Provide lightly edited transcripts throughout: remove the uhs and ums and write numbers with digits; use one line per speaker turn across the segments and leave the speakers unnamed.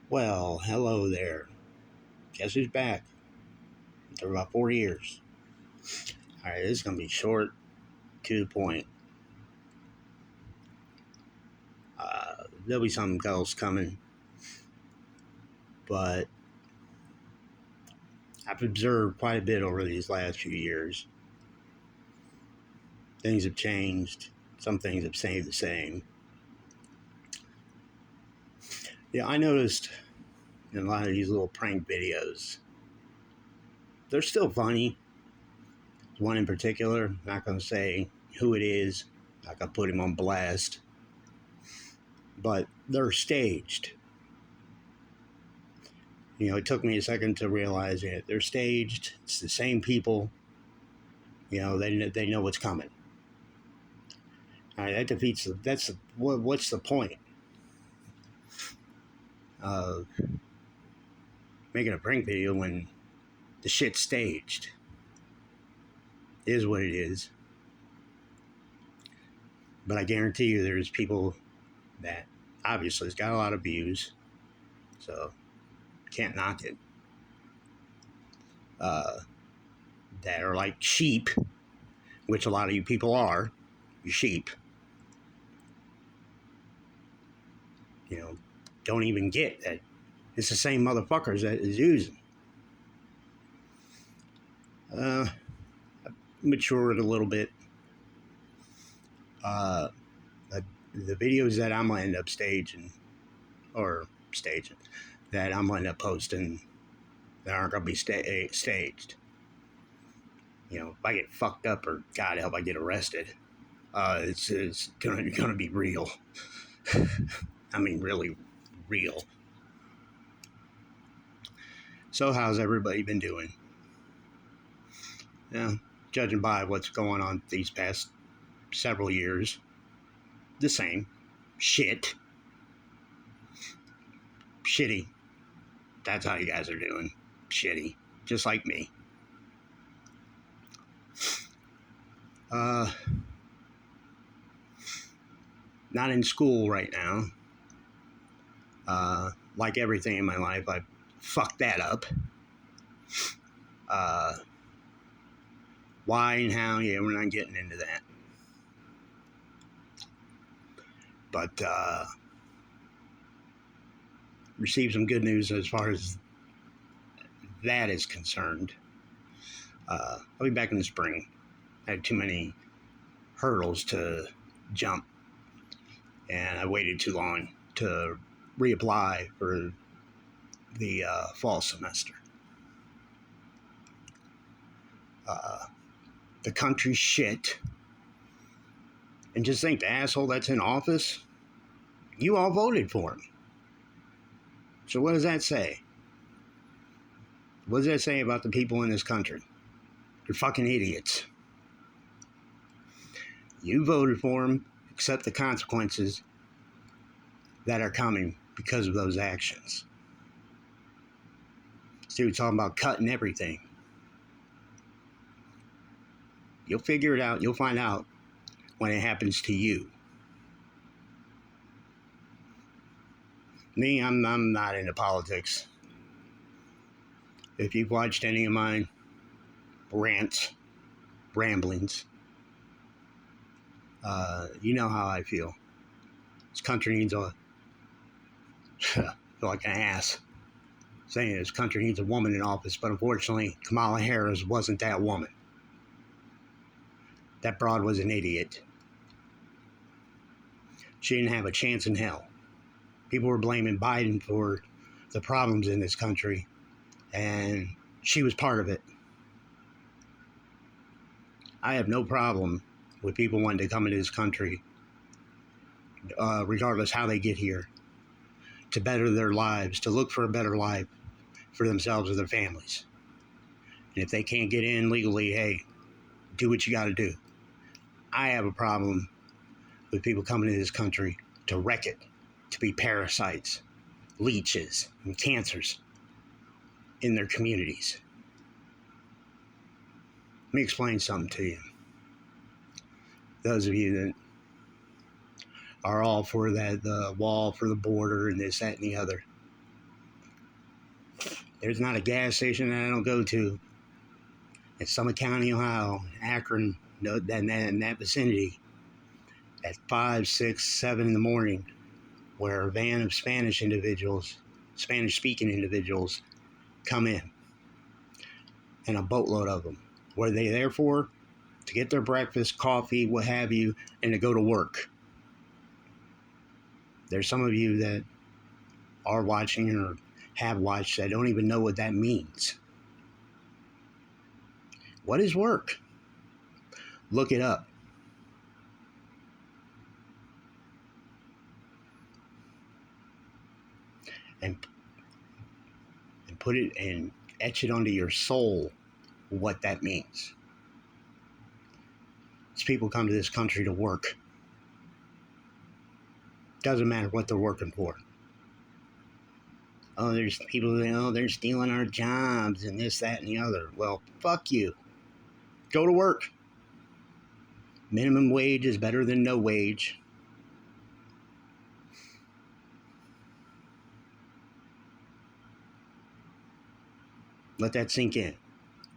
Well, hello there. Guess who's back? After about 4 years. Alright, this is going to be short, to the point. There'll be something else coming, but I've observed quite a bit over these last few years. Things have changed. Some things have stayed the same. Yeah, I noticed in a lot of these little prank videos, they're still funny. One in particular, not going to say who it is, not going to put him on blast, but they're staged. It took me a second to realize it. They're staged. It's the same people. They know what's coming. All right, that defeats. What's the point of making a prank video when the shit's staged? It is what it is. But I guarantee you, there's people that obviously it's got a lot of views, so can't knock it. That are like sheep, which a lot of you people are. You're sheep. Don't even get that it's the same motherfuckers that is using. I've matured a little bit. The videos that I'm gonna end up staging, that I'm gonna end up posting, that aren't gonna be staged. If I get fucked up or God help I get arrested, it's gonna be real. I mean, really real. So how's everybody been doing? Yeah, judging by what's going on these past several years, the same. Shitty. That's how you guys are doing. Shitty. Just like me. Not in school right now. Like everything in my life, I fucked that up. Why and how? Yeah, we're not getting into that. But received some good news as far as that is concerned. I'll be back in the spring. I had too many hurdles to jump, and I waited too long to reapply for the fall semester. The country's shit. And just think, the asshole that's in office, you all voted for him. So what does that say? What does that say about the people in this country? They're fucking idiots. You voted for him. Accept the consequences that are coming because of those actions. See, we're talking about cutting everything. You'll figure it out. You'll find out when it happens to you. Me, I'm not into politics. If you've watched any of my ramblings, you know how I feel. This country needs I feel like an ass saying this country needs a woman in office, but unfortunately, Kamala Harris wasn't that woman. That broad was an idiot. She didn't have a chance in hell. People were blaming Biden for the problems in this country, and she was part of it. I have no problem with people wanting to come into this country, regardless how they get here, to better their lives, to look for a better life for themselves or their families. And if they can't get in legally, hey, do what you got to do. I have a problem with people coming into this country to wreck it, to be parasites, leeches, and cancers in their communities. Let me explain something to you. Those of you that are all for that, the wall, for the border, and this, that, and the other. There's not a gas station that I don't go to in Summit County, Ohio, Akron, in that vicinity, at 5, 6, 7 in the morning, where a van of Spanish-speaking individuals, come in, and a boatload of them. What are they there for? To get their breakfast, coffee, what have you, and to go to work. There's some of you that are watching or have watched that don't even know what that means. What is work? Look it up. And put it and etch it onto your soul what that means. These people come to this country to work. Doesn't matter what they're working for. Oh, there's people that, they're stealing our jobs and this, that, and the other. Well, fuck you. Go to work. Minimum wage is better than no wage. Let that sink in.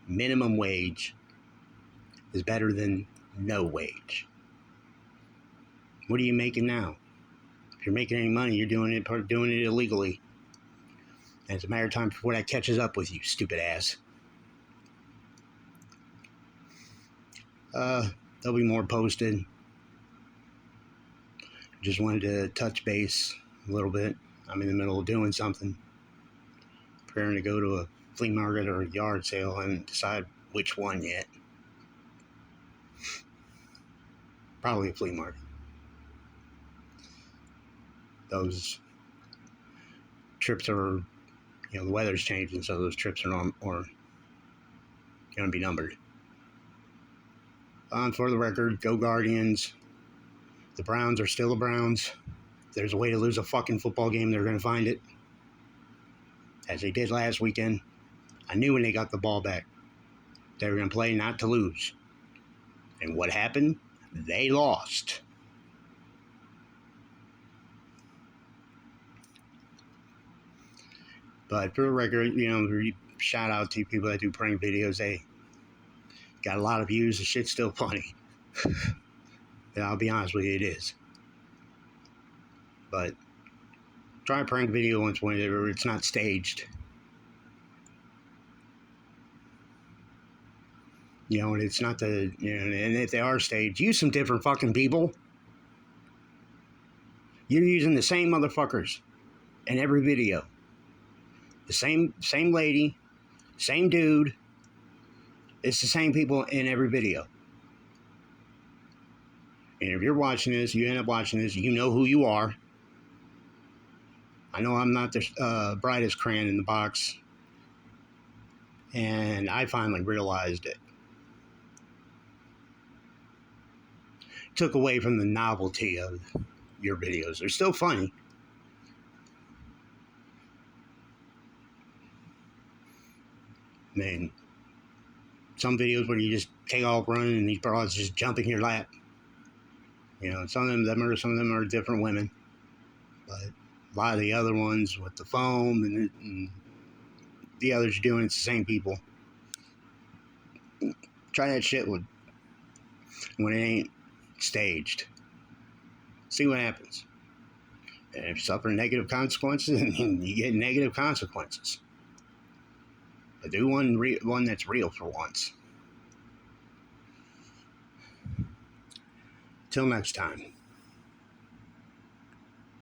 Minimum wage is better than no wage. What are you making now? If you're making any money, you're doing it illegally. And it's a matter of time before that catches up with you, stupid ass. There'll be more posted. Just wanted to touch base a little bit. I'm in the middle of doing something. Preparing to go to a flea market or a yard sale. I haven't decided which one yet. Probably a flea market. Those trips are, the weather's changing, so those trips are going to be numbered. For the record, go Guardians. The Browns are still the Browns. If there's a way to lose a fucking football game, they're going to find it. As they did last weekend. I knew when they got the ball back, they were going to play not to lose. And what happened? They lost. But for the record, shout out to people that do prank videos. They got a lot of views. The shit's still funny. And I'll be honest with you, it is. But try a prank video once whenever it's not staged. And it's not and if they are staged, use some different fucking people. You're using the same motherfuckers in every video. The same lady, same dude. It's the same people in every video. And if you're watching this, you end up watching this, you know who you are. I know I'm not the brightest crayon in the box. And I finally realized it. Took away from the novelty of your videos. They're still funny. I mean, some videos where you just take off running and these broads just jump in your lap. Some of them are different women. But a lot of the other ones with the foam and the others you're doing, it's the same people. Try that shit when it ain't staged. See what happens. And if you suffer negative consequences, you get negative consequences. But do one that's real for once. Till next time.